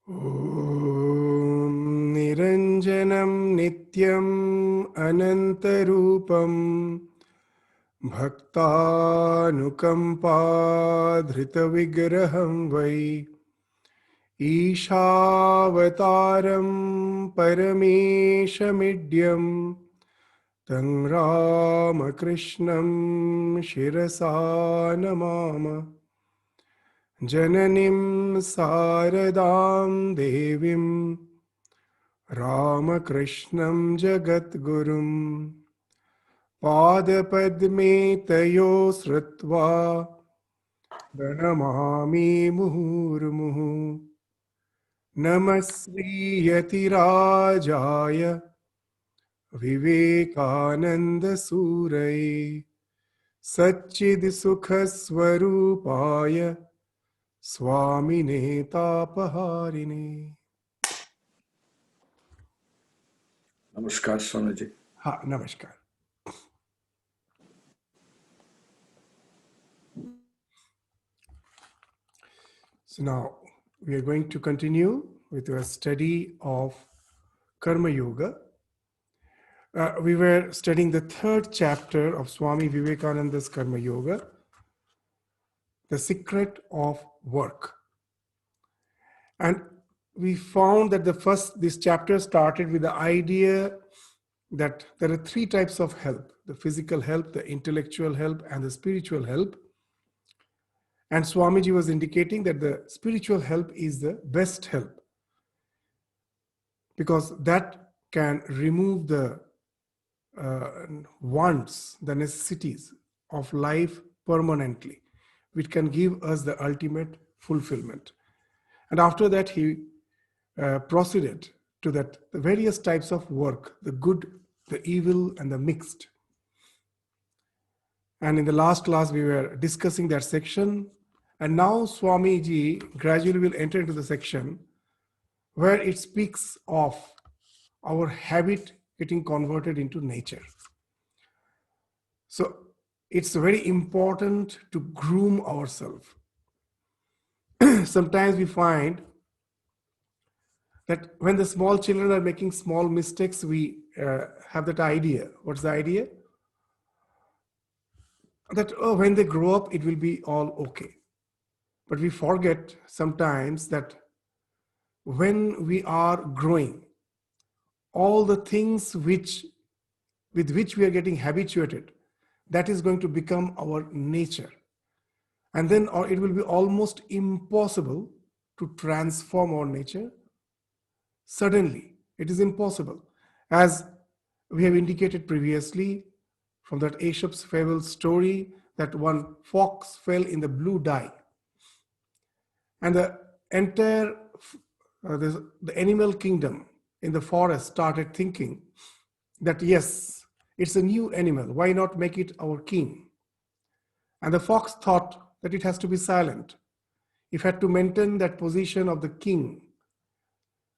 ॐ निरञ्जनं नित्यम् अनन्तरूपं भक्तानुकम्पाधृतविग्रहं वै ईशावतारं परमेशमिड्यं तं रामकृष्णं शिरसा नमाम जननीं शारदां देवीं रामकृष्णं जगद्गुरुं पादपद्मे तयो श्रुत्वा प्रणमामि मुहुर्मुहुः नमः श्रीयतिराजाय विवेकानन्दसूरये सच्चिद्सुखस्वरूपाय स्वामिने तापहारिणे. Namaskar, Swamiji. Ha, namaskar. So now we are going to continue with our study of Karma Yoga. We were studying the third chapter of Swami Vivekananda's Karma Yoga, the secret of work. And we found that this chapter started with the idea that there are three types of help: the physical help, the intellectual help, and the spiritual help. And Swamiji was indicating that the spiritual help is the best help because that can remove the wants, the necessities of life permanently, which can give us the ultimate fulfillment. And after that, he proceeded to that the various types of work, the good, the evil, and the mixed. And in the last class, we were discussing that section. And now Swamiji gradually will enter into the section where it speaks of our habit getting converted into nature. So it's very important to groom ourselves. Sometimes we find that when the small children are making small mistakes, we have that idea. What's the idea? That, oh, when they grow up, it will be all okay. But we forget sometimes that when we are growing, all the things with which we are getting habituated, that is going to become our nature. And then it will be almost impossible to transform our nature. Suddenly, it is impossible. As we have indicated previously from that Aesop's fable story, that one fox fell in the blue dye. And the entire the animal kingdom in the forest started thinking that, yes, it's a new animal. Why not make it our king? And the fox thought that it has to be silent. If it had to maintain that position of the king,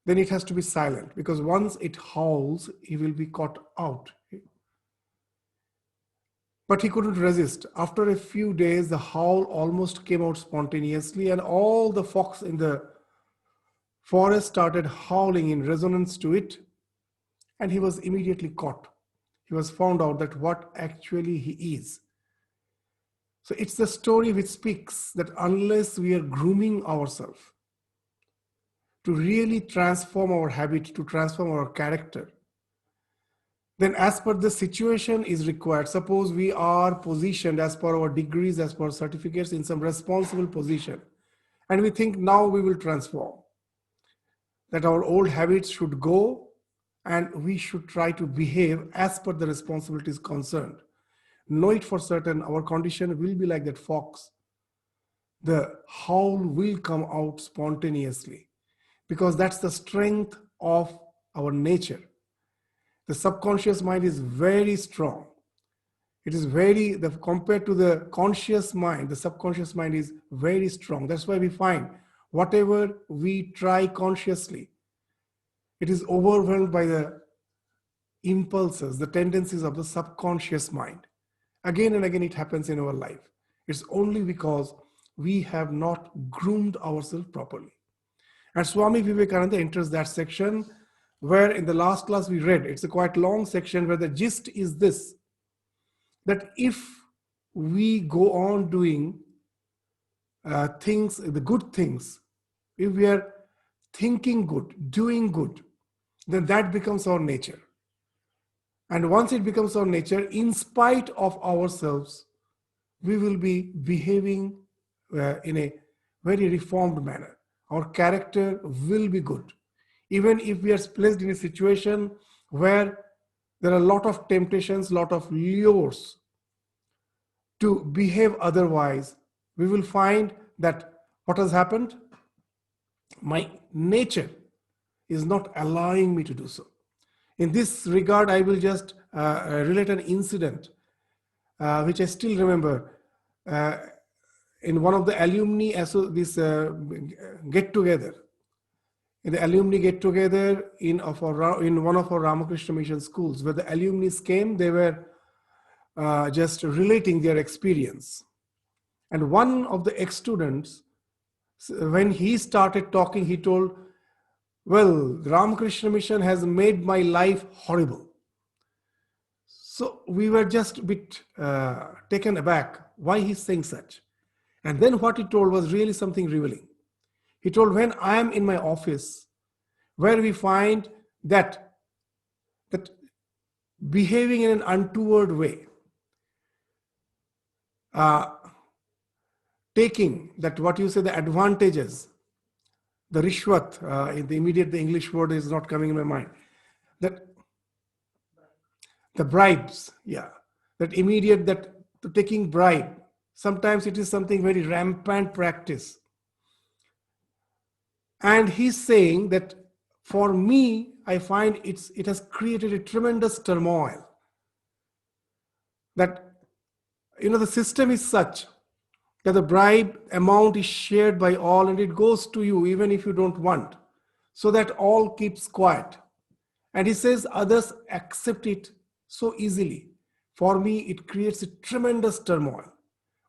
then it has to be silent, because once it howls, he will be caught out. But he couldn't resist. After a few days, the howl almost came out spontaneously, and all the fox in the forest started howling in resonance to it, and he was immediately caught. He was found out that what actually he is. So it's the story which speaks that unless we are grooming ourselves to really transform our habit, to transform our character, then as per the situation is required, suppose we are positioned as per our degrees, as per certificates in some responsible position, and we think now we will transform, that our old habits should go and we should try to behave as per the responsibilities concerned. Know it for certain, our condition will be like that fox. The howl will come out spontaneously, because that's the strength of our nature. The subconscious mind is very strong. It is compared to the conscious mind, the subconscious mind is very strong. That's why we find whatever we try consciously, it is overwhelmed by the impulses, the tendencies of the subconscious mind. Again and again, it happens in our life. It's only because we have not groomed ourselves properly. And Swami Vivekananda enters that section where in the last class we read, it's a quite long section where the gist is this, that if we go on doing things, the good things, if we are thinking good, doing good, then that becomes our nature. And once it becomes our nature, in spite of ourselves, we will be behaving in a very reformed manner. Our character will be good. Even if we are placed in a situation where there are a lot of temptations, lot of lures to behave otherwise, we will find that what has happened, my nature is not allowing me to do so. In this regard, I will just relate an incident which I still remember. In one of the alumni get together, in the alumni get together in one of our Ramakrishna Mission schools, where the alumni came, they were just relating their experience. And one of the ex-students, when he started talking, he told, well, the Ramakrishna Mission has made my life horrible. So we were just a bit taken aback why he's saying such. And then what he told was really something revealing. He told, when I am in my office, where we find that behaving in an untoward way, taking that what you say, the advantages, the rishwat, the English word is not coming in my mind, that the bribes, that immediate, that taking bribe, sometimes it is something very rampant practice. And he's saying that for me, I find it has created a tremendous turmoil. That, the system is such that the bribe amount is shared by all and it goes to you even if you don't want, so that all keeps quiet. And he says others accept it so easily. For me, it creates a tremendous turmoil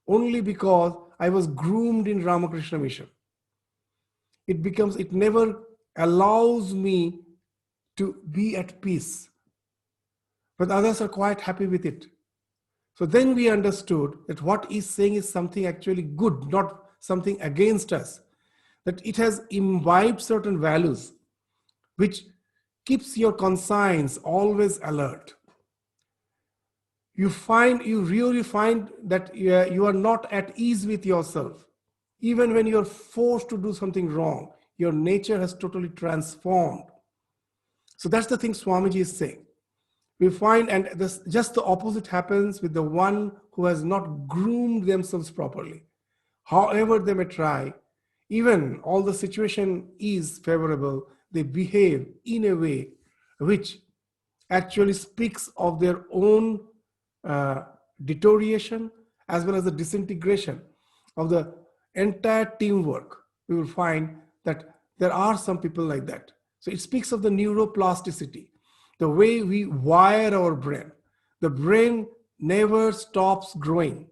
only because I was groomed in Ramakrishna Mission. It never allows me to be at peace, but others are quite happy with it. So then we understood that what he's saying is something actually good, not something against us. That it has imbibed certain values, which keeps your conscience always alert. You really find that you are not at ease with yourself. Even when you're forced to do something wrong, your nature has totally transformed. So that's the thing Swamiji is saying. We find, and just the opposite happens with the one who has not groomed themselves properly. However they may try, even all the situation is favorable, they behave in a way which actually speaks of their own deterioration as well as the disintegration of the entire teamwork. We will find that there are some people like that. So it speaks of the neuroplasticity, the way we wire our brain. The brain never stops growing.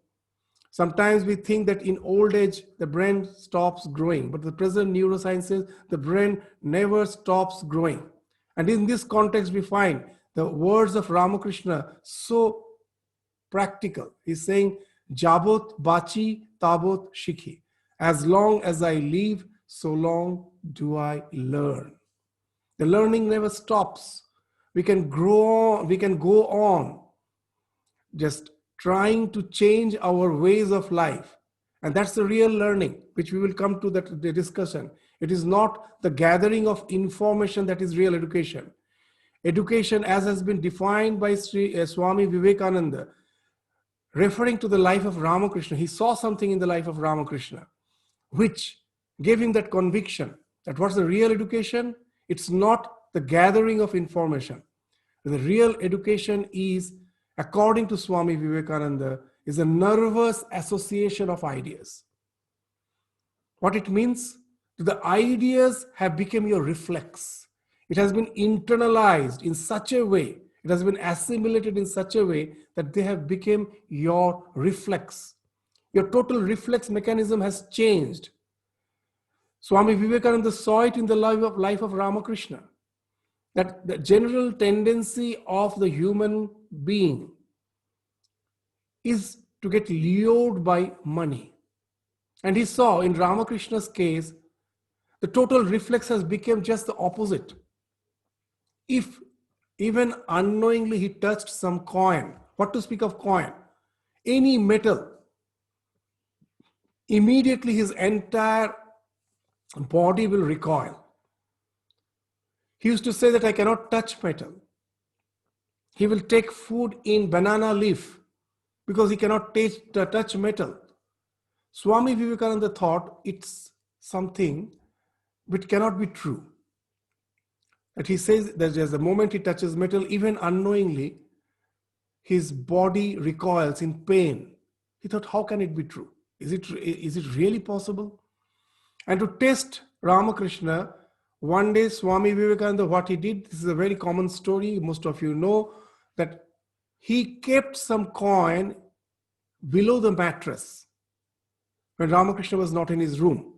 Sometimes we think that in old age, the brain stops growing, but the present neuroscience says the brain never stops growing. And in this context, we find the words of Ramakrishna so practical. He's saying, Jabot bachi tabot shikhi. As long as I live, so long do I learn. The learning never stops. We can grow on, we can go on just trying to change our ways of life. And that's the real learning, which we will come to the discussion. It is not the gathering of information that is real education. Education, as has been defined by Swami Vivekananda, referring to the life of Ramakrishna, he saw something in the life of Ramakrishna, which gave him that conviction that what's the real education? It's not the gathering of information. The real education is, according to Swami Vivekananda, is a nervous association of ideas. What it means? The ideas have become your reflex. It has been internalized in such a way, it has been assimilated in such a way that they have become your reflex. Your total reflex mechanism has changed. Swami Vivekananda saw it in the life of Ramakrishna, that the general tendency of the human being is to get lured by money. And he saw in Ramakrishna's case, the total reflex has become just the opposite. If even unknowingly he touched some coin, what to speak of coin, any metal, immediately his entire body will recoil. He used to say that I cannot touch metal. He will take food in banana leaf because he cannot touch metal. Swami Vivekananda thought it's something which cannot be true. That he says that there's a moment he touches metal, even unknowingly, his body recoils in pain. He thought, how can it be true? Is it really possible? And to test Ramakrishna, one day Swami Vivekananda, what he did, this is a very common story, most of you know, that he kept some coin below the mattress when Ramakrishna was not in his room.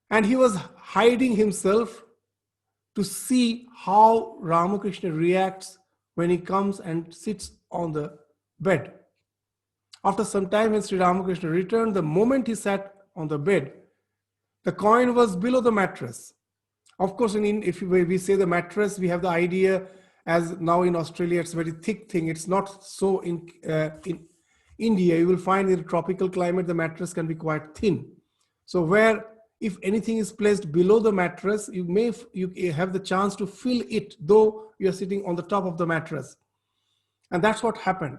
And he was hiding himself to see how Ramakrishna reacts when he comes and sits on the bed. After some time, when Sri Ramakrishna returned, the moment he sat on the bed, the coin was below the mattress. Of course, if we say the mattress, we have the idea, as now in Australia, it's a very thick thing. It's not so in India. You will find in a tropical climate, the mattress can be quite thin. So where, if anything is placed below the mattress, you have the chance to feel it, though you are sitting on the top of the mattress. And that's what happened.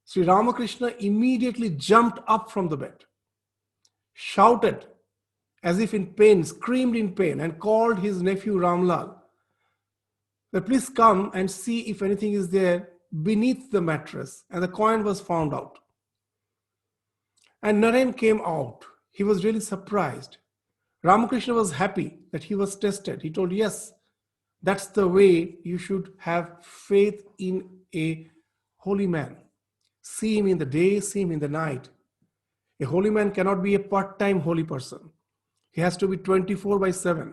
Sri Ramakrishna immediately jumped up from the bed, shouted as if in pain, screamed in pain, and called his nephew Ramlal that please come and see if anything is there beneath the mattress. And the coin was found out. And Naren came out. He was really surprised. Ramakrishna was happy that he was tested. He told, yes, that's the way you should have faith in a holy man. See him in the day, see him in the night. A holy man cannot be a part-time holy person. He has to be 24/7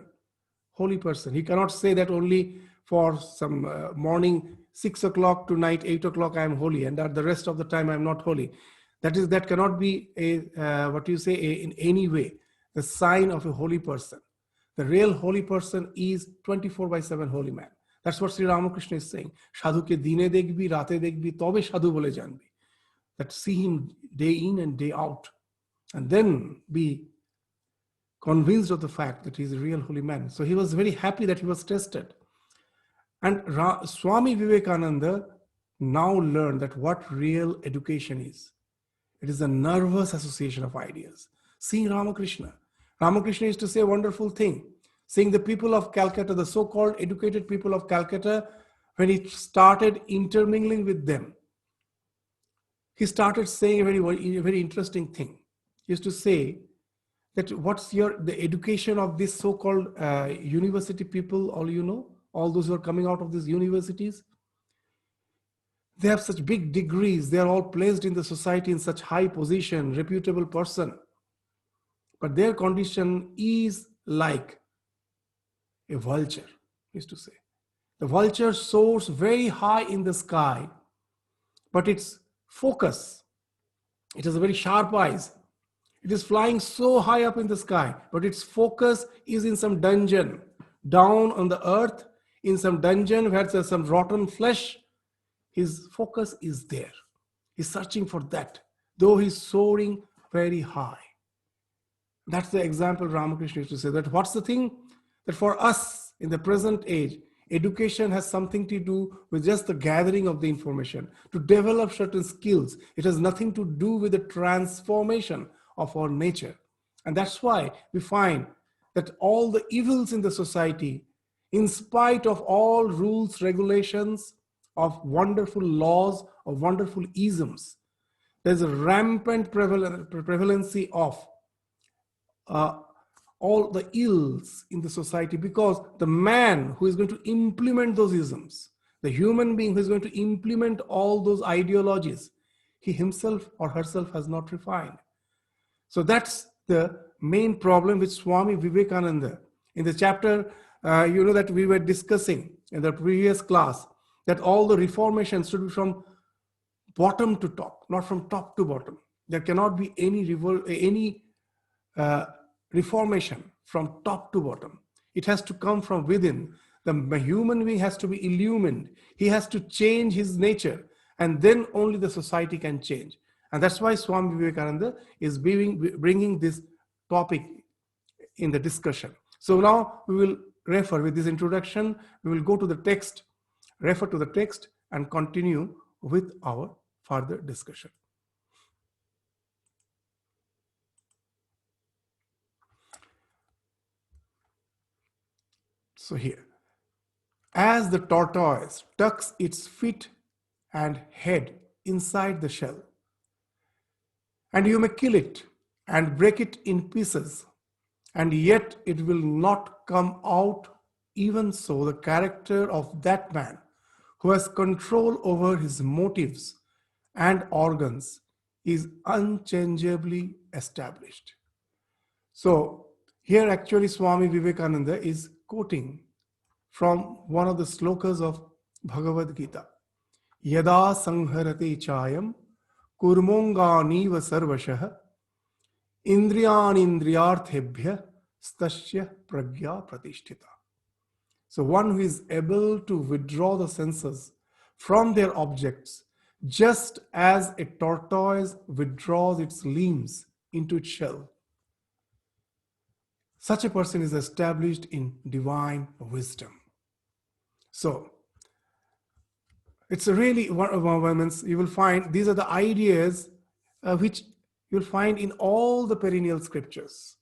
holy person. He cannot say that only for some morning 6 o'clock to night 8 o'clock I am holy, and that the rest of the time I am not holy. That cannot be in any way the sign of a holy person. The real holy person is 24/7 holy man. That's what Sri Ramakrishna is saying. Sadhu ke dine dekhbi, rate dekhbi, tobe sadhu bole janbi. That see him day in and day out, and then be convinced of the fact that he is a real holy man. So he was very happy that he was tested. And Swami Vivekananda now learned that what real education is. It is a nervous association of ideas. Seeing Ramakrishna. Ramakrishna used to say a wonderful thing. Seeing the people of Calcutta, the so-called educated people of Calcutta, when he started intermingling with them, he started saying a very interesting thing. He used to say that what's the education of this so-called university people, all those who are coming out of these universities, they have such big degrees, they are all placed in the society in such high position, reputable person. But their condition is like a vulture, he used to say. The vulture soars very high in the sky, but its focus, it has a very sharp eyes. It is flying so high up in the sky, but its focus is in some dungeon, down on the earth, in some dungeon where there's some rotten flesh. His focus is there. He's searching for that, though he's soaring very high. That's the example Ramakrishna used to say, that what's the thing? That for us in the present age, education has something to do with just the gathering of the information, to develop certain skills. It has nothing to do with the transformation of our nature. And that's why we find that all the evils in the society, in spite of all rules, regulations, of wonderful laws, of wonderful isms, there's a rampant prevalency of all the ills in the society, because the man who is going to implement those isms, the human being who is going to implement all those ideologies, he himself or herself has not refined. So that's the main problem with Swami Vivekananda. In the chapter, that we were discussing in the previous class, that all the reformation should be from bottom to top, not from top to bottom. There cannot be any reformation from top to bottom. It has to come from within. The human being has to be illumined. He has to change his nature, and then only the society can change. And that's why Swami Vivekananda is bringing this topic in the discussion. So now we will refer with this introduction, we will go to the text, refer to the text, and continue with our further discussion. So here, as the tortoise tucks its feet and head inside the shell, and you may kill it and break it in pieces, and yet it will not come out. Even so, the character of that man who has control over his motives and organs is unchangeably established. So here actually Swami Vivekananda is quoting from one of the slokas of Bhagavad Gita. Yada sangharate chayam kurmonganiva sarvashah indriyanindriyarthebhya stasya pragya pratishtita. So one who is able to withdraw the senses from their objects, just as a tortoise withdraws its limbs into its shell, such a person is established in divine wisdom. So it's a really one of our moments. You will find these are the ideas which you'll find in all the perennial scriptures.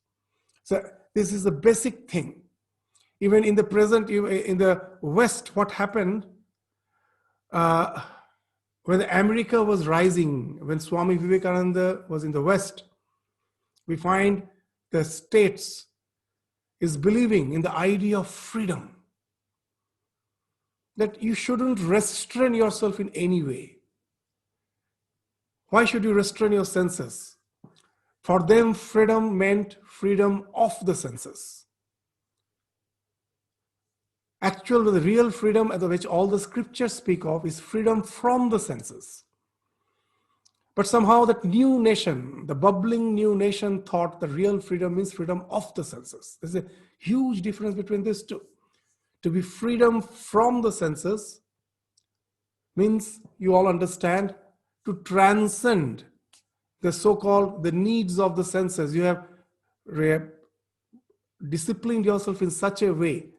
So this is the basic thing. Even in the present, in the West, what happened when America was rising, when Swami Vivekananda was in the West, we find the states is believing in the idea of freedom. That you shouldn't restrain yourself in any way. Why should you restrain your senses? For them, freedom meant freedom of the senses. Actually, the real freedom at which all the scriptures speak of is freedom from the senses. But somehow that new nation, the bubbling new nation, thought the real freedom means freedom of the senses. There's a huge difference between these two. To be freedom from the senses means, you all understand, to transcend the so-called the needs of the senses. You have disciplined yourself in such a way.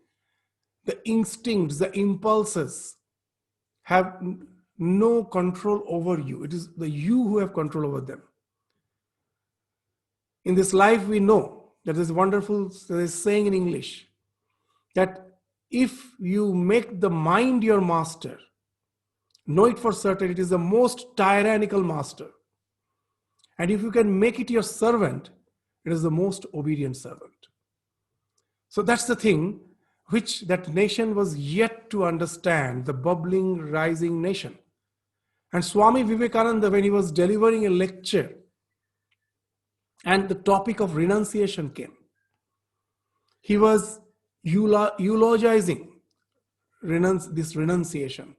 The instincts, the impulses have no control over you. It is the you who have control over them. In this life, we know that there's wonderful saying in English that if you make the mind your master, know it for certain, it is the most tyrannical master. And if you can make it your servant, it is the most obedient servant. So that's the thing which that nation was yet to understand, the bubbling, rising nation. And Swami Vivekananda, when he was delivering a lecture, and the topic of renunciation came, he was eulogizing this renunciation,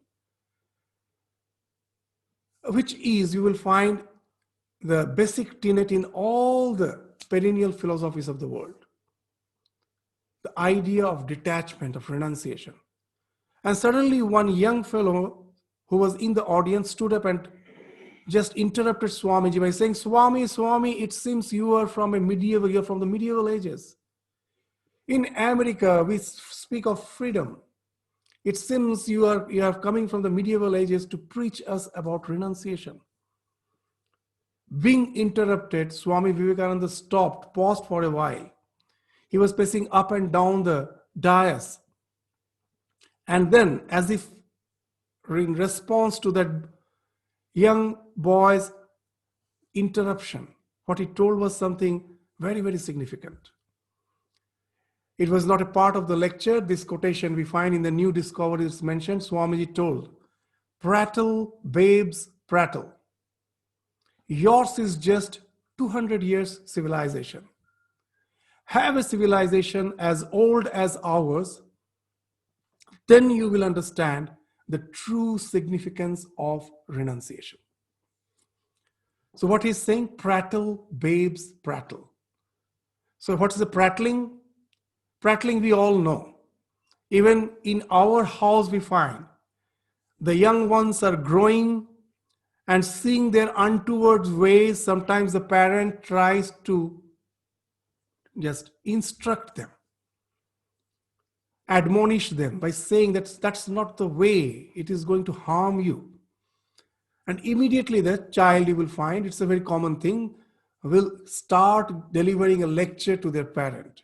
which is, you will find, the basic tenet in all the perennial philosophies of the world. The idea of detachment, of renunciation. And suddenly one young fellow who was in the audience stood up and just interrupted Swamiji by saying, Swami, it seems you're from the medieval ages. In America, we speak of freedom. It seems you are coming from the medieval ages to preach us about renunciation. Being interrupted, Swami Vivekananda stopped, paused for a while. He was pacing up and down the dais. And then, as if in response to that young boy's interruption, what he told was something very, very significant. It was not a part of the lecture. This quotation we find in the New Discoveries mentioned. Swamiji told, prattle, babes, prattle. Yours is just 200 years civilization. have a civilization as old as ours, then you will understand the true significance of renunciation. So what he's saying, prattle, babes, prattle. So what is the prattling? Prattling we all know. Even in our house we find the young ones are growing and seeing their untoward ways. Sometimes the parent tries to just instruct them, admonish them by saying that that's not the way, it is going to harm you. And immediately the child, you will find, it's a very common thing, will start delivering a lecture to their parent.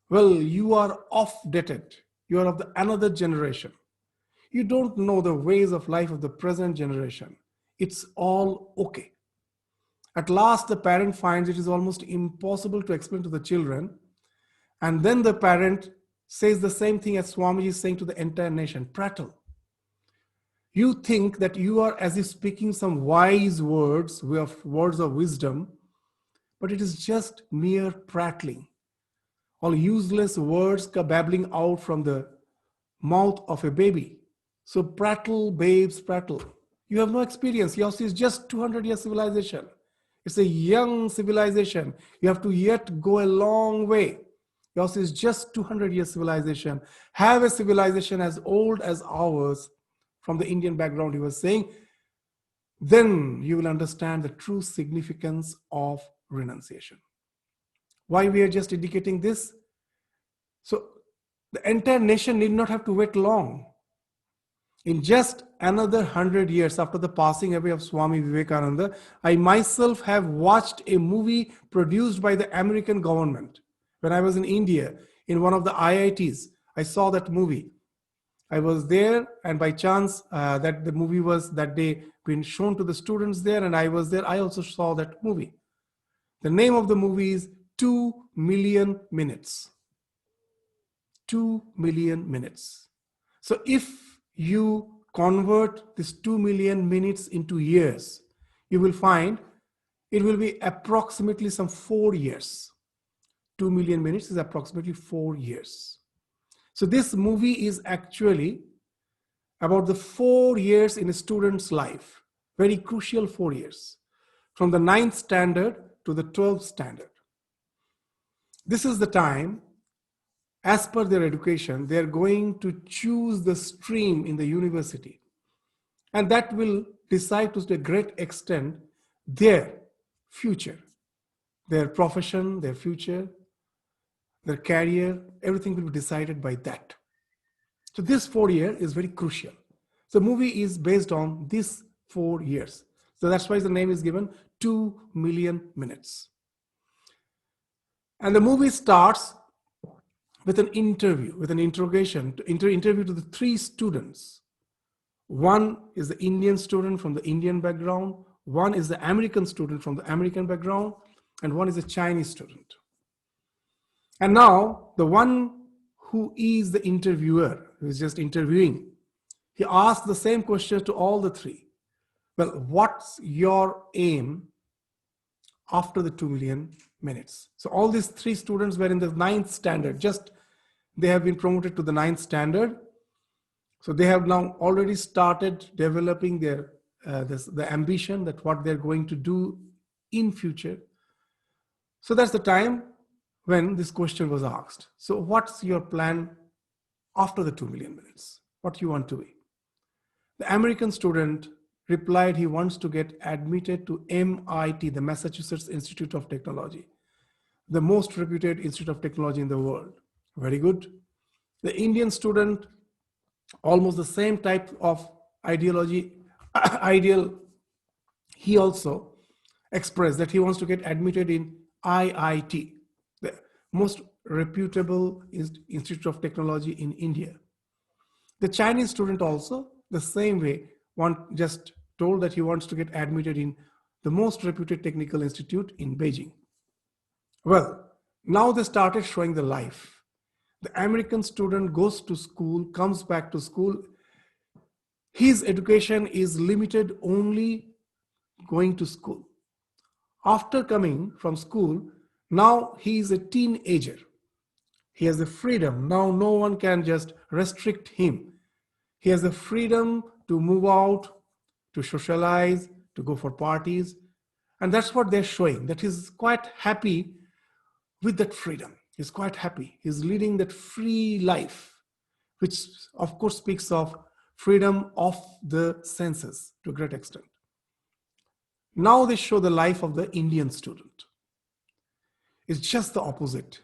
Well, you are off-dated. You are of the another generation. You don't know the ways of life of the present generation. It's all okay. At last, the parent finds it is almost impossible to explain to the children. And then the parent says the same thing as Swami is saying to the entire nation, prattle. You think that you are as if speaking some wise words of wisdom, but it is just mere prattling. All useless words babbling out from the mouth of a baby. So prattle, babes, prattle. You have no experience. Yours is just 200 years civilization. It's a young civilization. You have to yet go a long way. Yours is just 200 years civilization. Have a civilization as old as ours. From the Indian background, he was saying, then you will understand the true significance of renunciation. Why we are just indicating this? So the entire nation need not have to wait long. In just another 100 years after the passing away of Swami Vivekananda, I myself have watched a movie produced by the American government. When I was in India, in one of the IITs, I saw that movie. I was there, and by chance that the movie was that day been shown to the students there, and I was there. I also saw that movie. The name of the movie is 2 million minutes. 2 million minutes. So if you convert this 2 million minutes into years, you will find it will be approximately some 4 years. 2 million minutes is approximately 4 years. So this movie is actually about the 4 years in a student's life, very crucial 4 years, from the 9th standard to the 12th standard. This is the time, as per their education, they are going to choose the stream in the university. And that will decide to a great extent their future, their profession, their future, their career, everything will be decided by that. So this 4 year is very crucial. The movie is based on these 4 years. So that's why the name is given 2 million minutes. And the movie starts with an interview, with an interrogation, interview to the 3 students. One is the Indian student from the Indian background, one is the American student from the American background, and one is a Chinese student. And now the one who is the interviewer, who is just interviewing, he asks the same question to all the 3. Well, what's your aim after the 2 million minutes? So all these 3 students were in the 9th standard, just they have been promoted to the 9th standard. So they have now already started developing their the ambition that what they're going to do in future. So that's the time when this question was asked. So what's your plan after the 2 million minutes? What you want to be? The American student replied he wants to get admitted to MIT, the Massachusetts Institute of Technology, the most reputed institute of technology in the world. Very good. The Indian student, almost the same type of ideal, he also expressed that he wants to get admitted in IIT, the most reputable institute of technology in India. The Chinese student also, the same way, just told that he wants to get admitted in the most reputed technical institute in Beijing. Well, now they started showing the life. The American student goes to school, comes back to school. His education is limited only going to school. After coming from school, now he is a teenager. He has the freedom. Now no one can just restrict him. He has the freedom to move out, to socialize, to go for parties. And that's what they're showing, that he's quite happy with that freedom. He's quite happy. He's leading that free life, which of course speaks of freedom of the senses to a great extent. Now they show the life of the Indian student. It's just the opposite.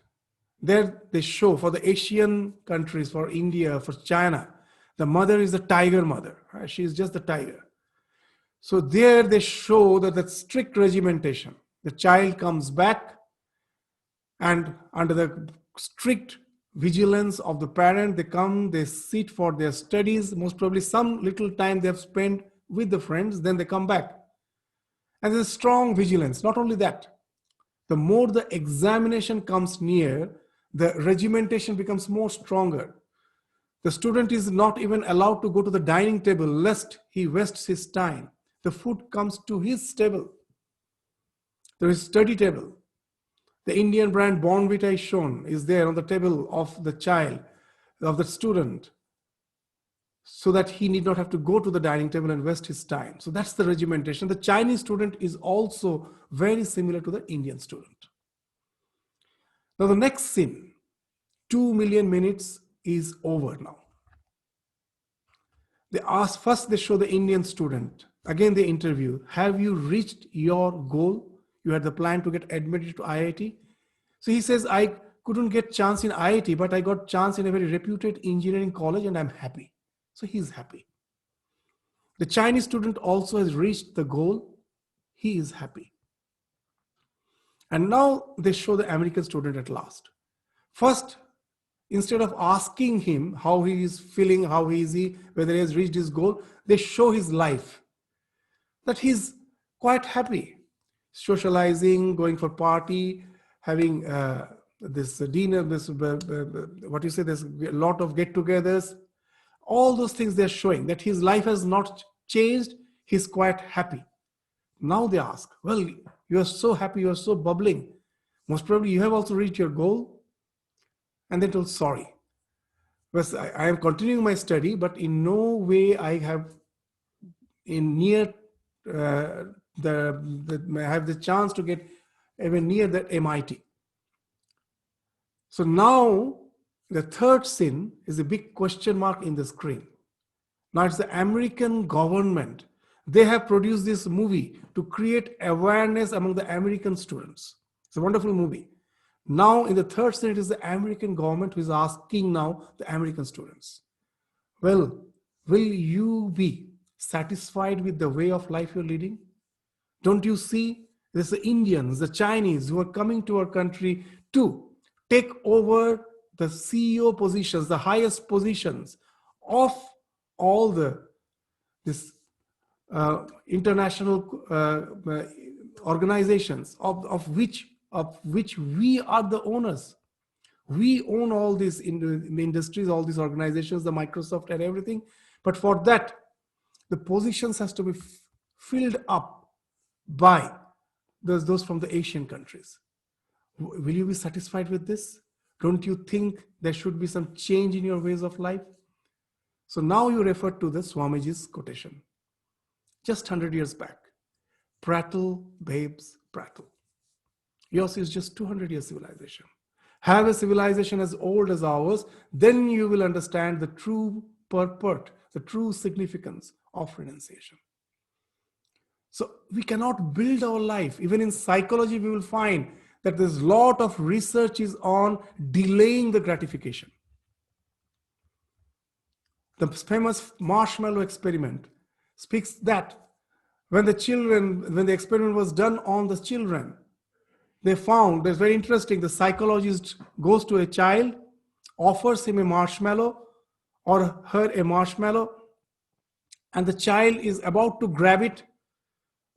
There they show for the Asian countries, for India, for China, the mother is a tiger mother. Right? She is just the tiger. So there they show that strict regimentation. The child comes back and under the strict vigilance of the parent, they come, they sit for their studies, most probably some little time they have spent with the friends, then they come back. And there's strong vigilance. Not only that, the more the examination comes near, the regimentation becomes more stronger. The student is not even allowed to go to the dining table lest he wastes his time. The food comes to his table. There is study table. The Indian brand Bournvita is shown, is there on the table of the child, of the student, so that he need not have to go to the dining table and waste his time. So that's the regimentation. The Chinese student is also very similar to the Indian student. Now the next scene, 2 million minutes is over now. They ask, first they show the Indian student. Again they interview, have you reached your goal? You had the plan to get admitted to IIT. So he says, I couldn't get chance in IIT, but I got chance in a very reputed engineering college and I'm happy. So he's happy. The Chinese student also has reached the goal. He is happy. And now they show the American student at last. First, instead of asking him how he is feeling, how he is, whether he has reached his goal, they show his life. That he's quite happy. Socializing, going for party, having this dinner, this there's a lot of get-togethers. All those things they're showing that his life has not changed. He's quite happy. Now they ask, well, you are so happy, you are so bubbling. Most probably you have also reached your goal. And they told, sorry. But I am continuing my study, but in no way I have I have the chance to get even near the MIT. So now the third sin is a big question mark in the screen. Now it's the American government. They have produced this movie to create awareness among the American students. It's a wonderful movie. Now in the third sin, it is the American government who is asking now the American students, well, will you be satisfied with the way of life you're leading? Don't you see there's the Indians, the Chinese who are coming to our country to take over the CEO positions, the highest positions of all this international organizations of which we are the owners. We own all these industries, all these organizations, the Microsoft and everything. But for that, the positions has to be filled up by those from the Asian countries. Will you be satisfied with this? Don't you think there should be some change in your ways of life? So now you refer to the Swamiji's quotation. Just 100 years back. Prattle, babes, prattle. Yours is just 200 years civilization. Have a civilization as old as ours, then you will understand the true purport, the true significance of renunciation. So we cannot build our life. Even in psychology, we will find that there's a lot of research is on delaying the gratification. The famous marshmallow experiment speaks that when the experiment was done on the children, they found, that's very interesting, the psychologist goes to a child, offers him a marshmallow or her a marshmallow, and the child is about to grab it.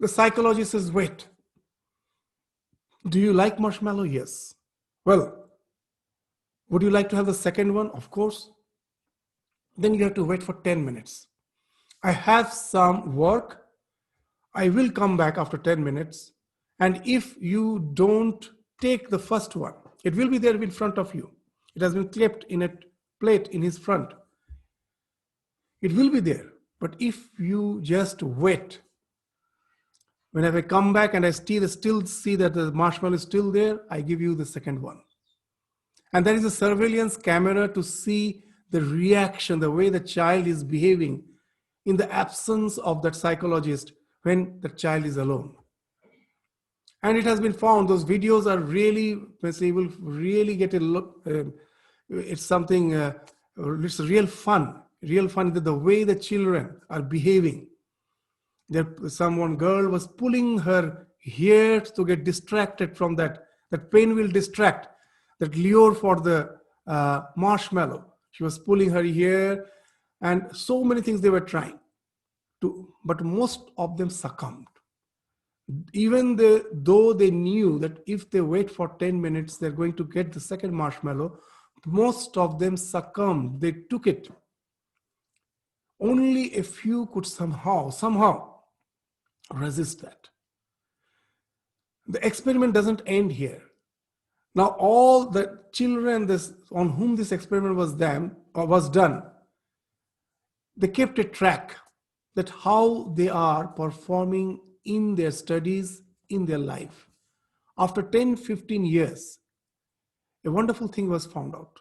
The psychologist says, wait, do you like marshmallow? Yes. Well, would you like to have the second one? Of course. Then you have to wait for 10 minutes. I have some work. I will come back after 10 minutes. And if you don't take the first one, it will be there in front of you. It has been kept in a plate in his front. It will be there. But if you just wait, whenever I come back and I still see that the marshmallow is still there, I give you the second one. And there is a surveillance camera to see the reaction, the way the child is behaving in the absence of that psychologist when the child is alone. And it has been found those videos are really, you will really get a look. It's something, it's real fun that the way the children are behaving. Someone girl was pulling her hair to get distracted from that. That pain will distract. That lure for the marshmallow. She was pulling her hair, and so many things they were trying to, but most of them succumbed. Even though they knew that if they wait for 10 minutes, they're going to get the second marshmallow, most of them succumbed. They took it. Only a few could somehow resist that. The experiment doesn't end here. Now, all the children on whom this experiment was done, they kept a track that how they are performing in their studies, in their life. After 10, 15 years, a wonderful thing was found out.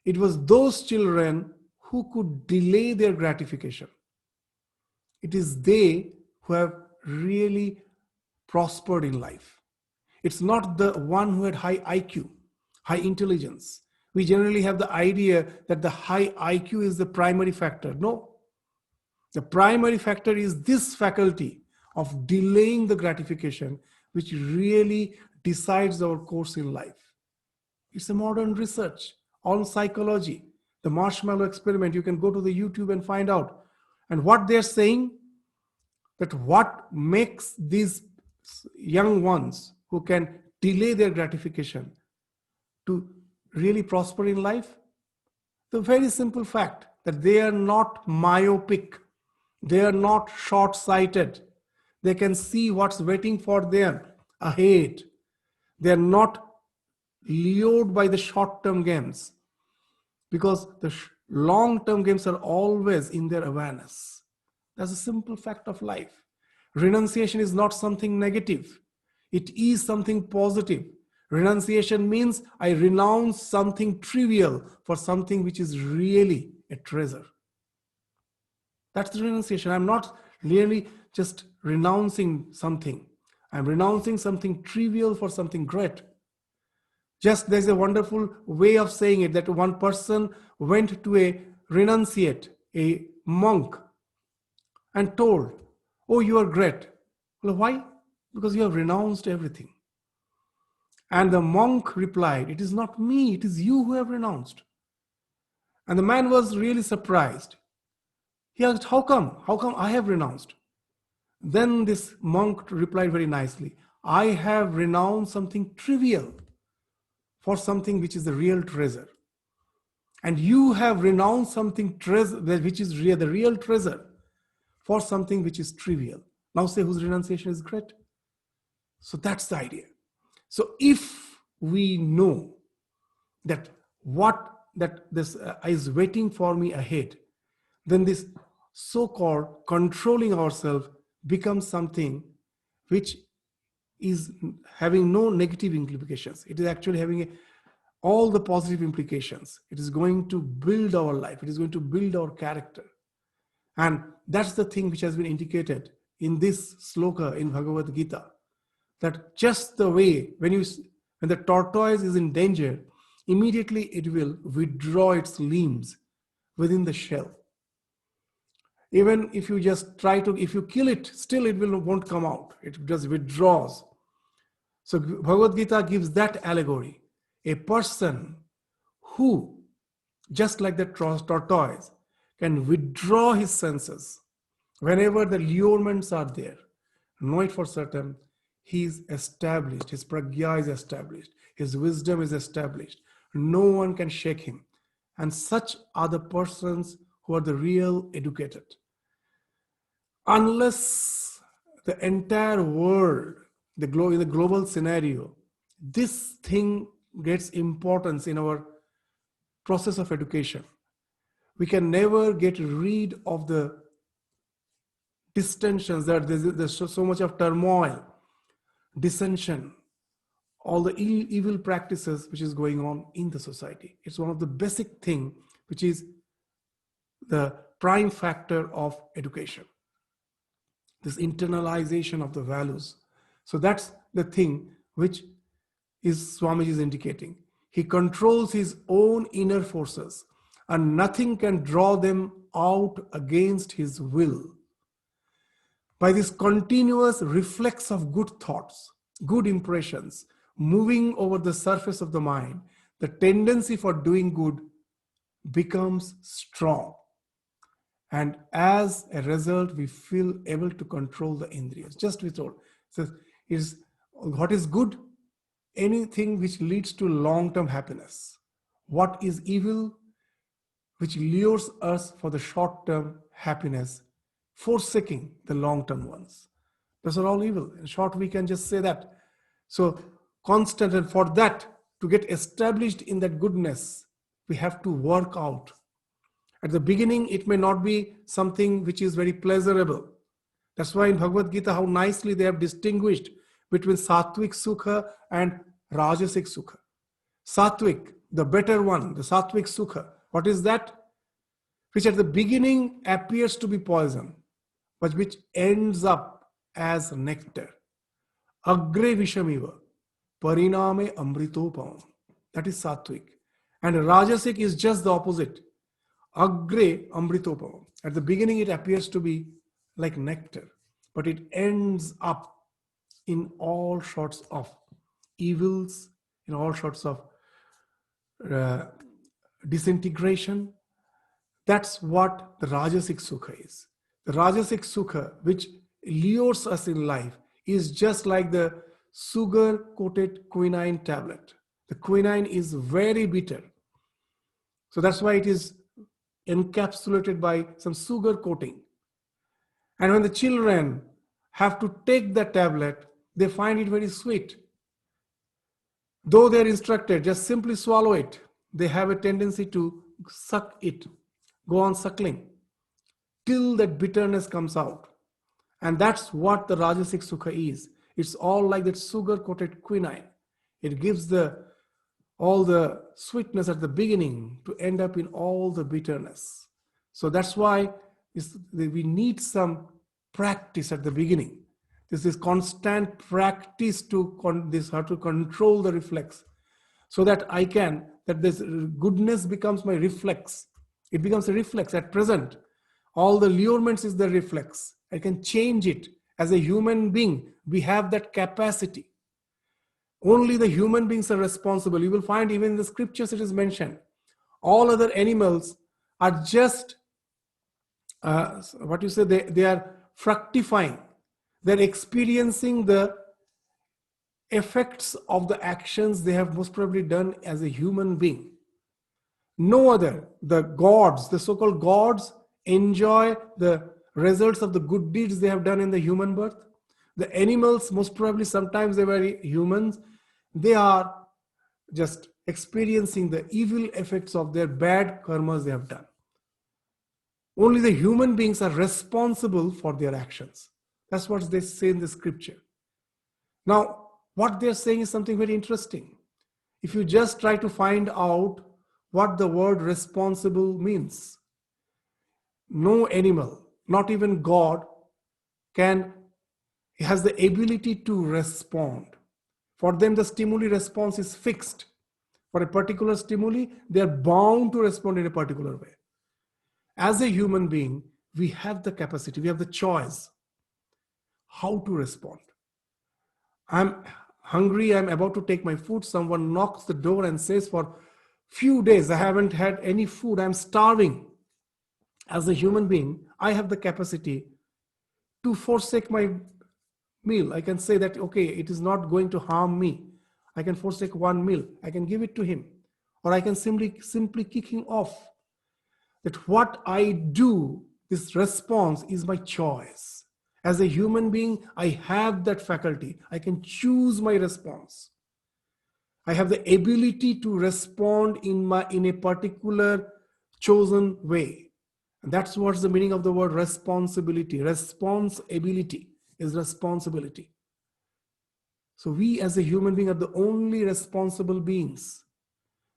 It was those children who could delay their gratification. It is they who have really prospered in life. It's not the one who had high IQ, high intelligence. We generally have the idea that the high IQ is the primary factor. No. The primary factor is this faculty of delaying the gratification, which really decides our course in life. It's a modern research on psychology. The marshmallow experiment, you can go to the YouTube and find out. And what they're saying, that what makes these young ones who can delay their gratification to really prosper in life, the very simple fact that they are not myopic, they are not short-sighted, they can see what's waiting for them ahead. They are not lured by the short-term games, because the long-term games are always in their awareness. That's a simple fact of life. Renunciation is not something negative. It is something positive. Renunciation means I renounce something trivial for something which is really a treasure. That's the renunciation. I'm not really just renouncing something. I'm renouncing something trivial for something great. Just there's a wonderful way of saying it, that one person went to a renunciate, a monk, and told, "Oh, you are great." Well, why? Because you have renounced everything. And the monk replied, "It is not me, it is you who have renounced." And the man was really surprised. He asked, How come? How come I have renounced?" Then this monk replied very nicely, "I have renounced something trivial for something which is the real treasure. And you have renounced something which is the real treasure for something which is trivial. Now say whose renunciation is great." So that's the idea. So if we know that this is waiting for me ahead, then this so-called controlling ourselves becomes something which is having no negative implications. It is actually having all the positive implications. It is going to build our life. It is going to build our character. And that's the thing which has been indicated in this sloka in Bhagavad Gita, that just the way when the tortoise is in danger, immediately it will withdraw its limbs within the shell. Even if you just if you kill it, still it won't come out. It just withdraws. So Bhagavad Gita gives that allegory. A person who, just like the tortoise, can withdraw his senses whenever the allurements are there, know it for certain, he is established, his pragya is established, his wisdom is established. No one can shake him. And such are the persons who are the real educated. Unless the entire world, in the global scenario, this thing gets importance in our process of education. We can never get rid of the distensions, that there's so much of turmoil, dissension, all the evil practices which is going on in the society. It's one of the basic thing which is the prime factor of education, this internalization of the values. So that's the thing which is Swamiji is indicating. He controls his own inner forces and nothing can draw them out against his will. By this continuous reflex of good thoughts, good impressions, moving over the surface of the mind, the tendency for doing good becomes strong. And as a result, we feel able to control the indriyas. Just we told. So is what is good? Anything which leads to long-term happiness. What is evil? Which lures us for the short-term happiness, forsaking the long-term ones. Those are all evil. In short, we can just say that. So constant, and for that, to get established in that goodness, we have to work out. At the beginning, it may not be something which is very pleasurable. That's why in Bhagavad Gita, how nicely they have distinguished between Sattvic Sukha and Rajasic Sukha. Sattvic, the better one, the Sattvic Sukha. What is that? Which at the beginning appears to be poison, but which ends up as nectar. Agre Vishamiva, Pariname Amritopam. That is Sattvic. And Rajasic is just the opposite. Agre Amritopam. At the beginning it appears to be like nectar, but it ends up in all sorts of evils, in all sorts of disintegration. That's what the Rajasic Sukha is. The Rajasic Sukha, which lures us in life, is just like the sugar-coated quinine tablet. The quinine is very bitter. So that's why it is encapsulated by some sugar coating. And when the children have to take the tablet, they find it very sweet. Though they're instructed, just simply swallow it, they have a tendency to suck it, go on suckling, till that bitterness comes out. And that's what the Rajasic Sukha is. It's all like that sugar-coated quinine. It gives all the sweetness at the beginning to end up in all the bitterness. So that's why we need some practice at the beginning. This is constant practice to how to control the reflex, so that this goodness becomes my reflex. It becomes a reflex at present. All the allurements is the reflex. I can change it. As a human being, we have that capacity. Only the human beings are responsible. You will find even in the scriptures it is mentioned. All other animals are just, they are fructifying. They're experiencing the effects of the actions they have most probably done as a human being. No other, the gods, the so-called gods, enjoy the results of the good deeds they have done in the human birth. The animals, most probably sometimes they were humans, they are just experiencing the evil effects of their bad karmas they have done. Only the human beings are responsible for their actions. That's what they say in the scripture. Now, what they're saying is something very interesting. If you just try to find out what the word responsible means, no animal, not even God, has the ability to respond. For them, the stimuli response is fixed. For a particular stimuli, they are bound to respond in a particular way. As a human being, we have the capacity, we have the choice how to respond. I'm hungry, I'm about to take my food, someone knocks the door and says, for few days I haven't had any food, I'm starving. As a human being, I have the capacity to forsake my meal. I can say that, okay, it is not going to harm me. I can forsake one meal. I can give it to him. Or I can simply kick him off. That what I do, this response is my choice. As a human being, I have that faculty. I can choose my response. I have the ability to respond in a particular chosen way. And that's what's the meaning of the word responsibility. Responsibility is responsibility. So we as a human being are the only responsible beings.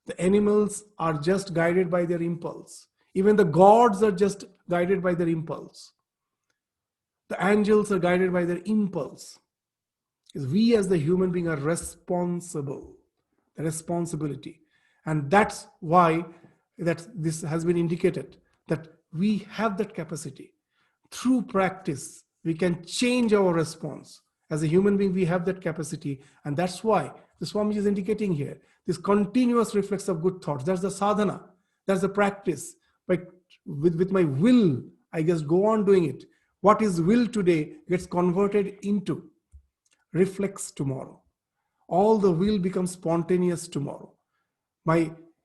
The animals are just guided by their impulse. Even the gods are just guided by their impulse. The angels are guided by their impulse. Is we as the human being are responsible, the responsibility. And that's why that this has been indicated, that we have that capacity. Through practice, we can change our response. As a human being, we have that capacity. And that's why the Swami is indicating here, this continuous reflex of good thoughts. That's the sadhana. That's the practice. But with my will, I just go on doing it. What is will today gets converted into reflex tomorrow. All the will becomes spontaneous tomorrow.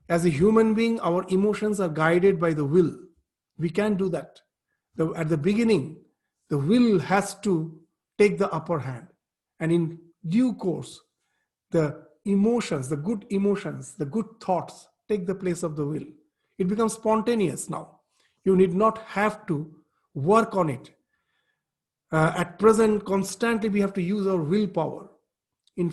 As a human being, our emotions are guided by the will. We can do that. At the beginning, the will has to take the upper hand. And in due course, the emotions, the good thoughts take the place of the will. It becomes spontaneous now. You need not have to work on it. At present, constantly we have to use our willpower. In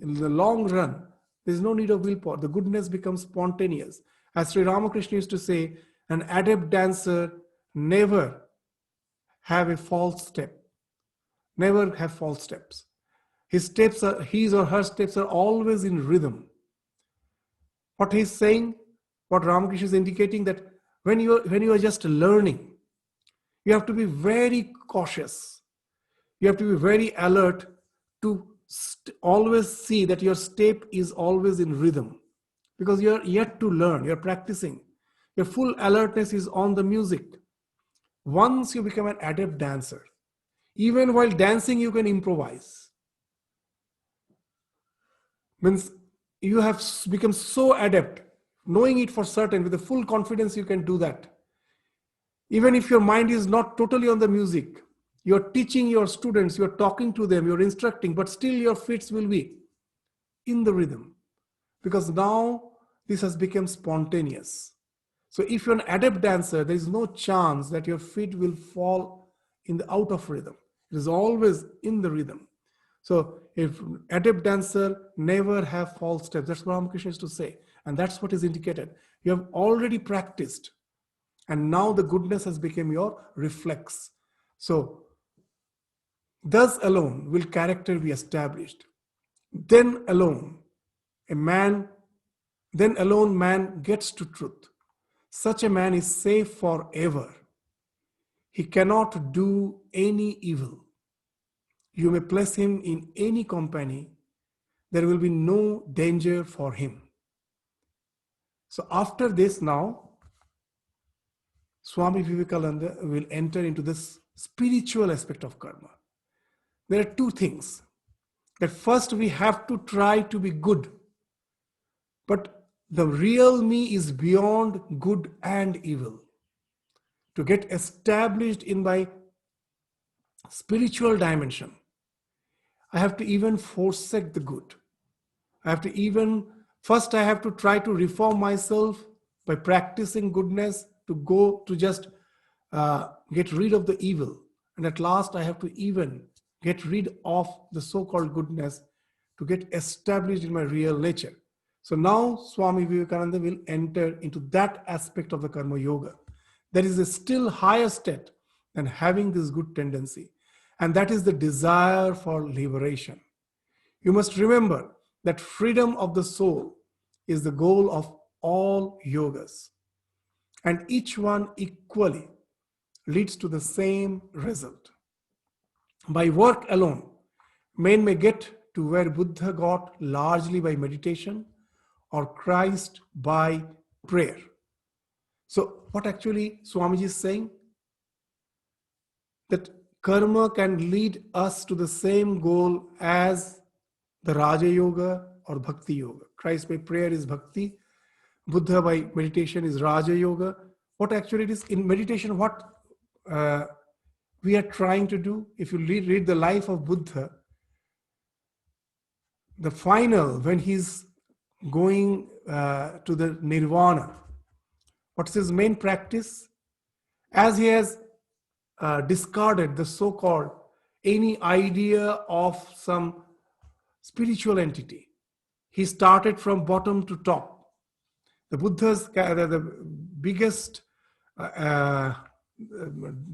the long run, there's no need of willpower. The goodness becomes spontaneous. As Sri Ramakrishna used to say, an adept dancer never have a false step. Never have false steps. His or her steps are always in rhythm. What he's saying, what Ramakrishna is indicating, that when you are just learning, you have to be very cautious. You have to be very alert to always see that your step is always in rhythm, because you're yet to learn, you're practicing. Your full alertness is on the music. Once you become an adept dancer, even while dancing, you can improvise. Means you have become so adept, knowing it for certain, with the full confidence you can do that. Even if your mind is not totally on the music, you're teaching your students, you're talking to them, you're instructing, but still your feet will be in the rhythm, because now this has become spontaneous. So if you're an adept dancer, there is no chance that your feet will fall out of rhythm. It is always in the rhythm. So if adept dancer never have false steps, that's what Ramakrishna used to say. And that's what is indicated. You have already practiced, and now the goodness has become your reflex. So thus alone will character be established. Then alone man gets to truth. Such a man is safe forever. He cannot do any evil. You may place him in any company, there will be no danger for him. So after this now, Swami Vivekananda will enter into this spiritual aspect of karma. There are two things. That first we have to try to be good. But the real me is beyond good and evil. To get established in my spiritual dimension, I have to even forsake the good. I have to try to reform myself by practicing goodness, to just get rid of the evil. And at last I have to even get rid of the so-called goodness to get established in my real nature. So now Swami Vivekananda will enter into that aspect of the karma yoga. There is a still higher state than having this good tendency. And that is the desire for liberation. You must remember that freedom of the soul is the goal of all yogas. And each one equally leads to the same result. By work alone, men may get to where Buddha got largely by meditation, or Christ by prayer. So what actually Swamiji is saying? That karma can lead us to the same goal as the Raja Yoga or Bhakti Yoga. Christ by prayer is Bhakti. Buddha by meditation is Raja Yoga. What actually it is in meditation, what we are trying to do, if you read the life of Buddha, the final, when he's going to the nirvana. What's his main practice? As he has discarded the so-called any idea of some spiritual entity, he started from bottom to top. The Buddha's the biggest uh,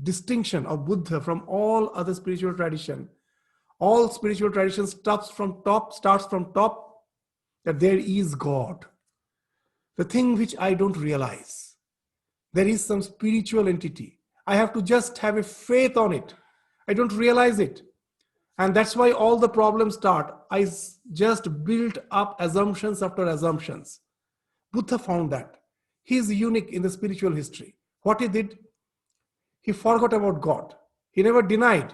distinction of Buddha from all other spiritual tradition. All spiritual tradition starts from top, that there is God. The thing which I don't realize. There is some spiritual entity. I have to just have a faith on it. I don't realize it. And that's why all the problems start. I just built up assumptions after assumptions. Buddha found that. He is unique in the spiritual history. What he did, he forgot about God. He never denied.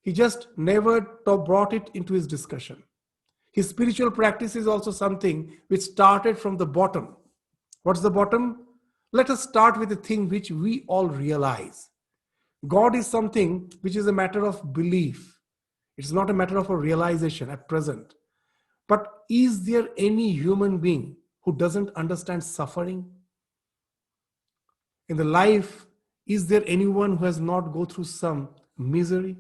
He just never brought it into his discussion. His spiritual practice is also something which started from the bottom. What's the bottom? Let us start with the thing which we all realize. God is something which is a matter of belief. It's not a matter of a realization at present. But is there any human being who doesn't understand suffering? In the life, is there anyone who has not go through some misery,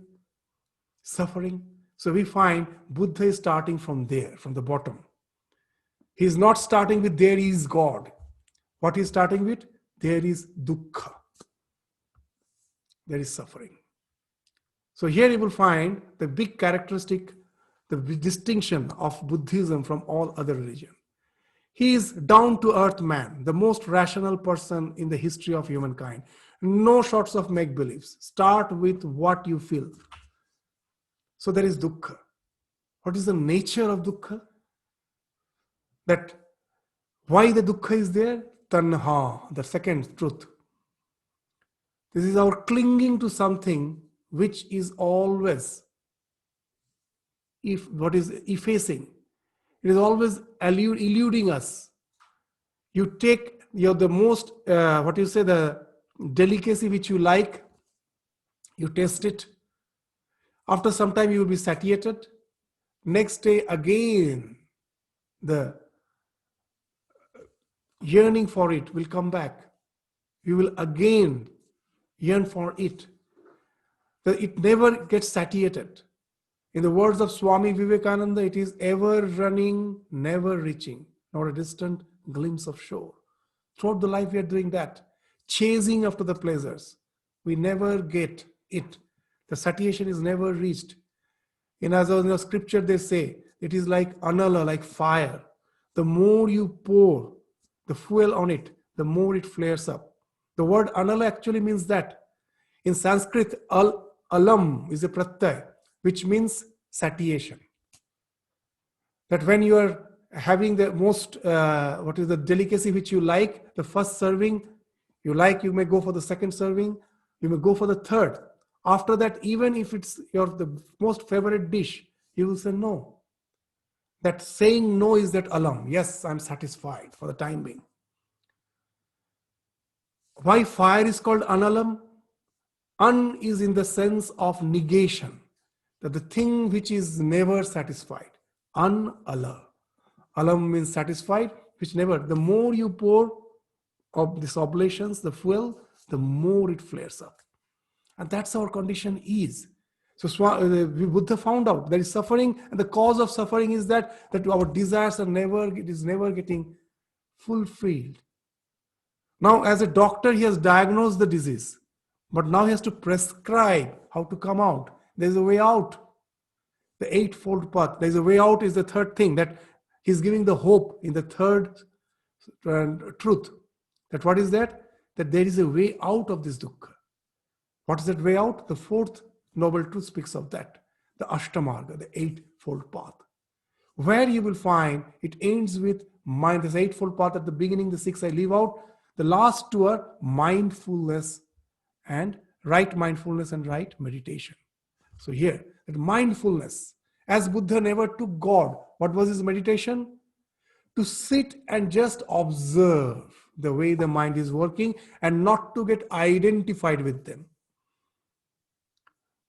suffering? So we find Buddha is starting from there, from the bottom. He is not starting with there is God. What he is starting with? There is dukkha. There is suffering. So here you will find the big characteristic, the distinction of Buddhism from all other religions. He is down-to-earth man, the most rational person in the history of humankind. No sorts of make-believes. Start with what you feel. So there is dukkha. What is the nature of dukkha? That why the dukkha is there? Tanha, the second truth. This is our clinging to something which is always effacing. It is always eluding us. You take the most, the delicacy which you like, you taste it. After some time, you will be satiated. Next day, again, the yearning for it will come back. You will again yearn for it. It never gets satiated. In the words of Swami Vivekananda, it is ever running, never reaching, not a distant glimpse of shore. Throughout the life, we are doing that, chasing after the pleasures. We never get it. The satiation is never reached. In the scripture, they say it is like anala, like fire. The more you pour the fuel on it, the more it flares up. The word anala actually means that. In Sanskrit, alam is a pratyay, which means satiation. That when you are having the most, the delicacy which you like, the first serving, you may go for the second serving, you may go for the third. After that, even if it's the most favorite dish, you will say no. That saying no is that alam. Yes, I'm satisfied for the time being. Why fire is called analam? An is in the sense of negation, that the thing which is never satisfied. An-ala. Alam means satisfied, which never. The more you pour of these oblations, the fuel, the more it flares up. And that's our condition is. So Buddha found out there is suffering, and the cause of suffering is that our desires are never getting fulfilled. Now, as a doctor, he has diagnosed the disease, but now he has to prescribe how to come out. There's a way out. The eightfold path. There's a way out is the third thing, that he's giving the hope in the third truth. That what is that? That there is a way out of this dukkha. What is that way out? The fourth noble truth speaks of that. The Ashtamarga, the eightfold path. Where you will find it ends with mind, this eightfold path at the beginning, the six I leave out. The last two are mindfulness and right mindfulness and right meditation. So here, that mindfulness, as Buddha never took God, what was his meditation? To sit and just observe the way the mind is working and not to get identified with them.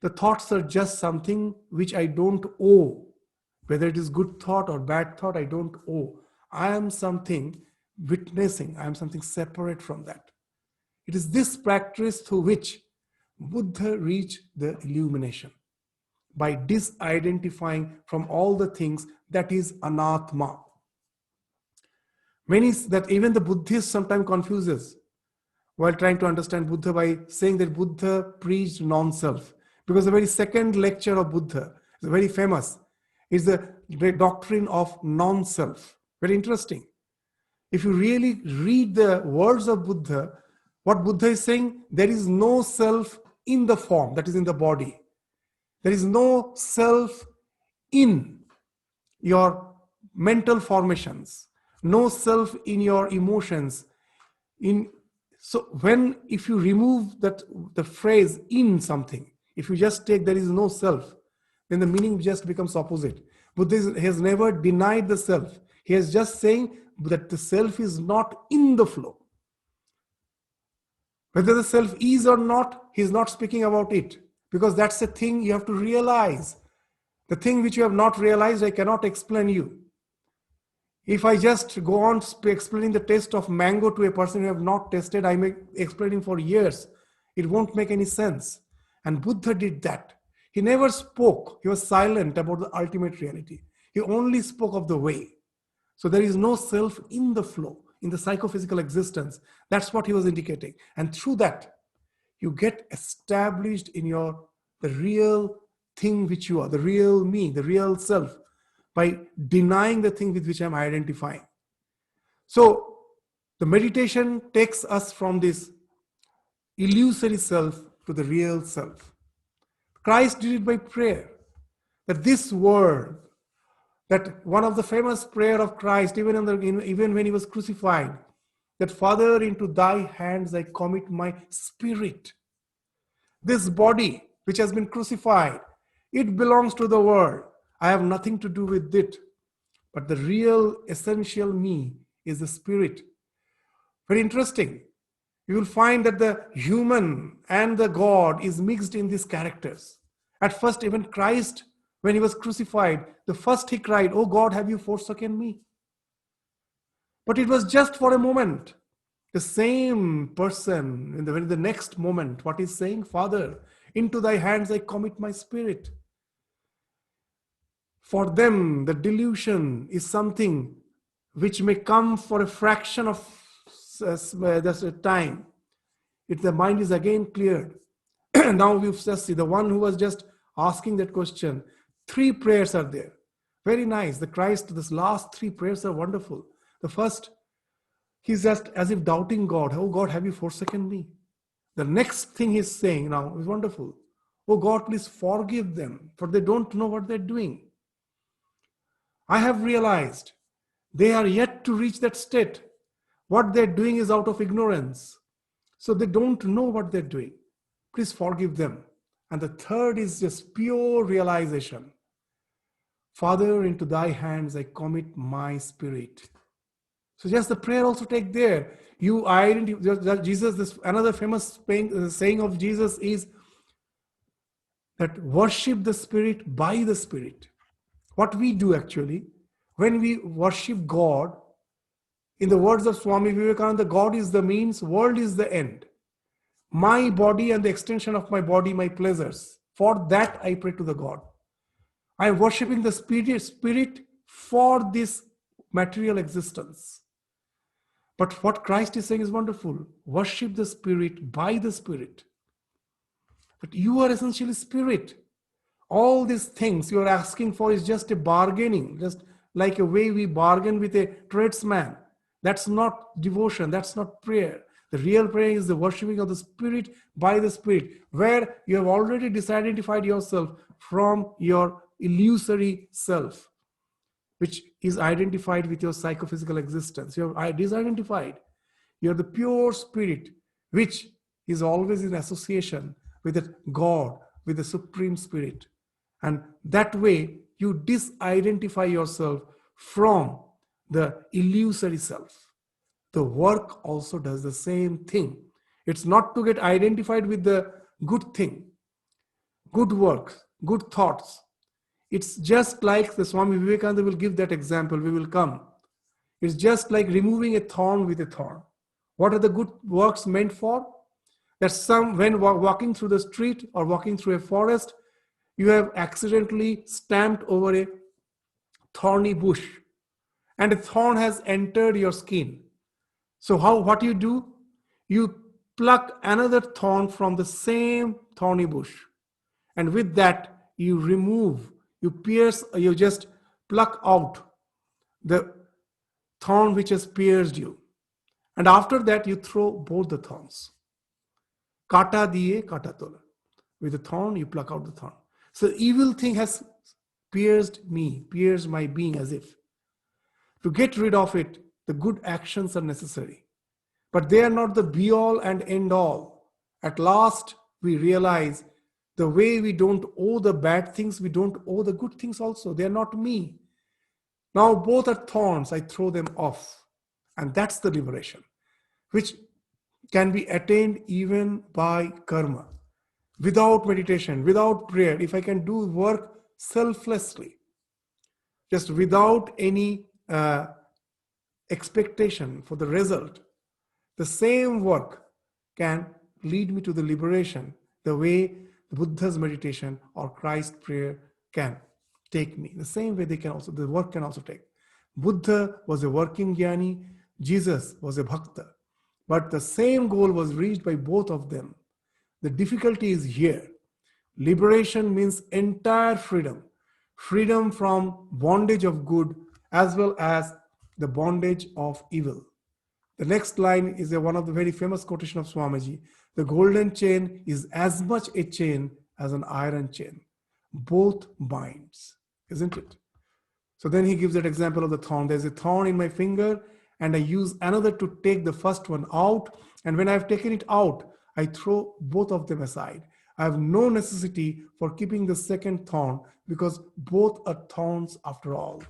The thoughts are just something which I don't owe. Whether it is good thought or bad thought, I don't owe. I am something witnessing, I am something separate from that. It is this practice through which Buddha reached the illumination, by disidentifying from all the things that is anatma. Many that even the Buddhists sometimes confuses while trying to understand Buddha by saying that Buddha preached non-self. Because the very second lecture of Buddha is very famous, is the doctrine of non-self. Very interesting. If you really read the words of Buddha, what Buddha is saying, there is no self in the form, that is in the body. There is no self in your mental formations, no self in your emotions. If you remove that the phrase in something, if you just take there is no self, then the meaning just becomes opposite. Buddha has never denied the self. He is just saying that the self is not in the flow. Whether the self is or not, he is not speaking about it, because that's the thing you have to realize. The thing which you have not realized, I cannot explain you. If I just go on explaining the taste of mango to a person who have not tasted, I may explain him for years. It won't make any sense. And Buddha did that. He never spoke. He was silent about the ultimate reality. He only spoke of the way. So there is no self in the flow, in the psychophysical existence. That's what he was indicating. And through that, you get established in the real thing which you are, the real me, the real self, by denying the thing with which I'm identifying. So the meditation takes us from this illusory self to the real self. Christ did it by prayer. That this word, that one of the famous prayer of Christ, even when he was crucified, that Father, into thy hands I commit my spirit. This body which has been crucified, it belongs to the world. I have nothing to do with it. But the real essential me is the spirit. Very interesting. You will find that the human and the God is mixed in these characters. At first, even Christ, when he was crucified, the first he cried, "Oh God, have you forsaken me?" But it was just for a moment. The same person, in the next moment, what he's saying, "Father, into thy hands I commit my spirit." For them, the delusion is something which may come for a fraction of time. If the mind is again cleared. Now we've just see the one who was just asking that question. 3 prayers are there. Very nice. The Christ, this last 3 prayers are wonderful. The first, he's just as if doubting God. "Oh God, have you forsaken me?" The next thing he's saying now is wonderful. "Oh God, please forgive them, for they don't know what they're doing. I have realized they are yet to reach that state. What they're doing is out of ignorance. So they don't know what they're doing. Please forgive them." And the third is just pure realization. "Father, into thy hands I commit my spirit." So just the prayer also take there. You identify Jesus, this another famous saying of Jesus is that worship the spirit by the spirit. What we do actually, when we worship God, in the words of Swami Vivekananda, God is the means, world is the end. My body and the extension of my body, my pleasures. For that I pray to the God. I am worshipping the spirit for this material existence. But what Christ is saying is wonderful. Worship the spirit by the spirit. But you are essentially spirit. All these things you are asking for is just a bargaining, just like a way we bargain with a tradesman. That's not devotion, that's not prayer. The real prayer is the worshipping of the spirit by the spirit, where you have already disidentified yourself from your illusory self, which is identified with your psychophysical existence. You are disidentified. You are the pure spirit, which is always in association with that God, with the Supreme Spirit. And that way, you disidentify yourself from the illusory self. The work also does the same thing. It's not to get identified with the good thing, good works, good thoughts. It's just like the Swami Vivekananda will give that example. We will come. It's just like removing a thorn with a thorn. What are the good works meant for? That some, when walking through the street or walking through a forest, you have accidentally stamped over a thorny bush and a thorn has entered your skin. So what you do? You pluck another thorn from the same thorny bush, and with that you remove, you pierce, you just pluck out the thorn which has pierced you, and after that you throw both the thorns. Kata diye kata tola. With the thorn you pluck out the thorn. So evil thing has pierced me, pierced my being. As if to get rid of it, the good actions are necessary. But they are not the be all and end all. At last, we realize the way we don't owe the bad things, we don't owe the good things also. They are not me. Now both are thorns, I throw them off. And that's the liberation, which can be attained even by karma. Without meditation, without prayer, if I can do work selflessly, just without any expectation for the result, the same work can lead me to the liberation the way the Buddha's meditation or Christ's prayer can take me. The same way the work can also take. Buddha was a working jnani, Jesus was a bhakta. But the same goal was reached by both of them. The difficulty is here. Liberation means entire freedom. Freedom from bondage of good as well as the bondage of evil. The next line is one of the very famous quotation of Swamiji. The golden chain is as much a chain as an iron chain. Both binds, isn't it? So then he gives that example of the thorn. There's a thorn in my finger and I use another to take the first one out. And when I've taken it out, I throw both of them aside. I have no necessity for keeping the second thorn because both are thorns after all.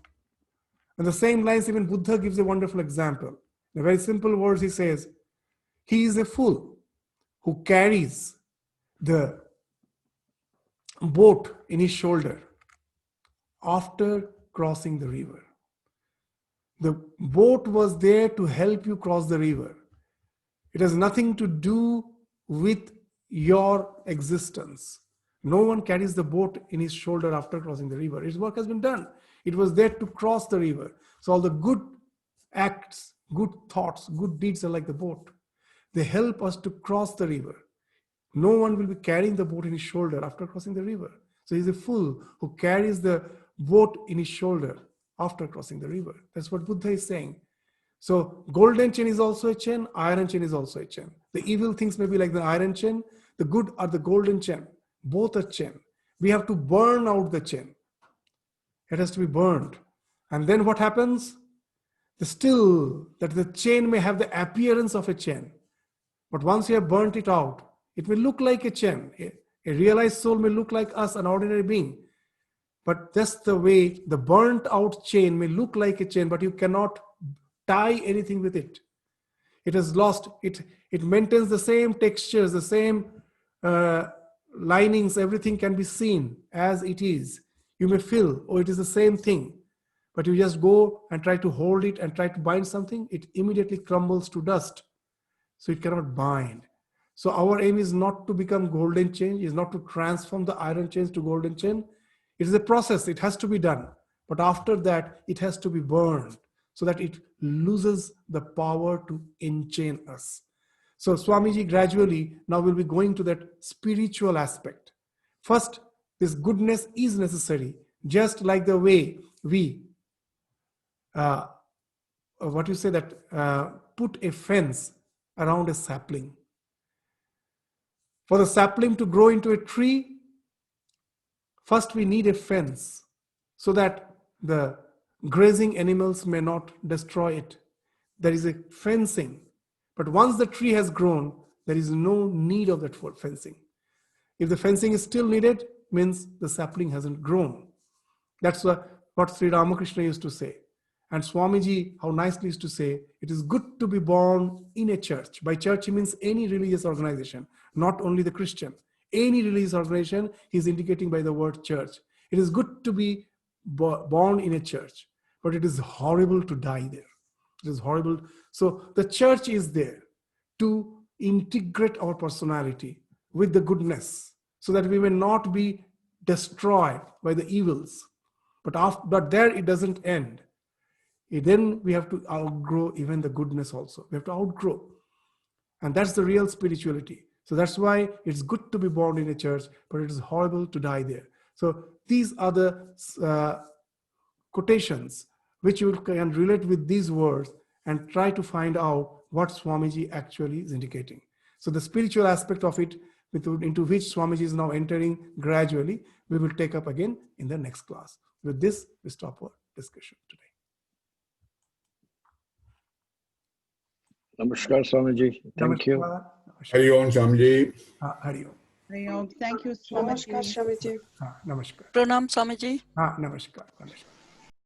And the same lines, even Buddha gives a wonderful example. In very simple words, he says, he is a fool who carries the boat in his shoulder after crossing the river. The boat was there to help you cross the river. It has nothing to do with your existence. No one carries the boat in his shoulder after crossing the river. His work has been done. It was there to cross the river. So all the good acts, good thoughts, good deeds are like the boat. They help us to cross the river. No one will be carrying the boat in his shoulder after crossing the river. So he's a fool who carries the boat in his shoulder after crossing the river. That's what Buddha is saying. So golden chain is also a chain, iron chain is also a chain. The evil things may be like the iron chain, the good are the golden chain. Both are chain. We have to burn out the chain. It has to be burned. And then what happens? The chain may have the appearance of a chain. But once you have burnt it out, it may look like a chain. A realized soul may look like us, an ordinary being. But that's the way the burnt out chain may look like a chain, but you cannot tie anything with it. It has lost, it maintains the same textures, the same linings, everything can be seen as it is. You may feel, oh, it is the same thing. But you just go and try to hold it and try to bind something, it immediately crumbles to dust. So it cannot bind. So our aim is not to become golden chain, is not to transform the iron chains to golden chain. It is a process, it has to be done. But after that, it has to be burned so that it loses the power to enchain us. So Swamiji gradually now will be going to that spiritual aspect. First, this goodness is necessary, just like the way we, put a fence around a sapling. For the sapling to grow into a tree, first we need a fence so that the grazing animals may not destroy it. There is a fencing. But once the tree has grown, there is no need of that fencing. If the fencing is still needed, means the sapling hasn't grown. That's what Sri Ramakrishna used to say. And Swamiji, how nicely used to say, it is good to be born in a church. By church, he means any religious organization, not only the Christian. Any religious organization, he is indicating by the word church. It is good to be born in a church, but it is horrible to die there. It is horrible. So the church is there to integrate our personality with the goodness so that we may not be destroyed by the evils. But there it doesn't end. Then we have to outgrow even the goodness also. We have to outgrow. And that's the real spirituality. So that's why it's good to be born in a church, but it is horrible to die there. So these are the quotations which you can relate with these words and try to find out what Swamiji actually is indicating. So the spiritual aspect of it, into which Swamiji is now entering gradually, we will take up again in the next class. With this, we stop our discussion today. Namaskar, Swamiji. Thank you. Hari Om, Swamiji. Hari Om. Hari Om. Thank you, Swamiji. Namaskar, Swamiji. Namaskar. Pranam, Swamiji. Namaskar. Namaskar.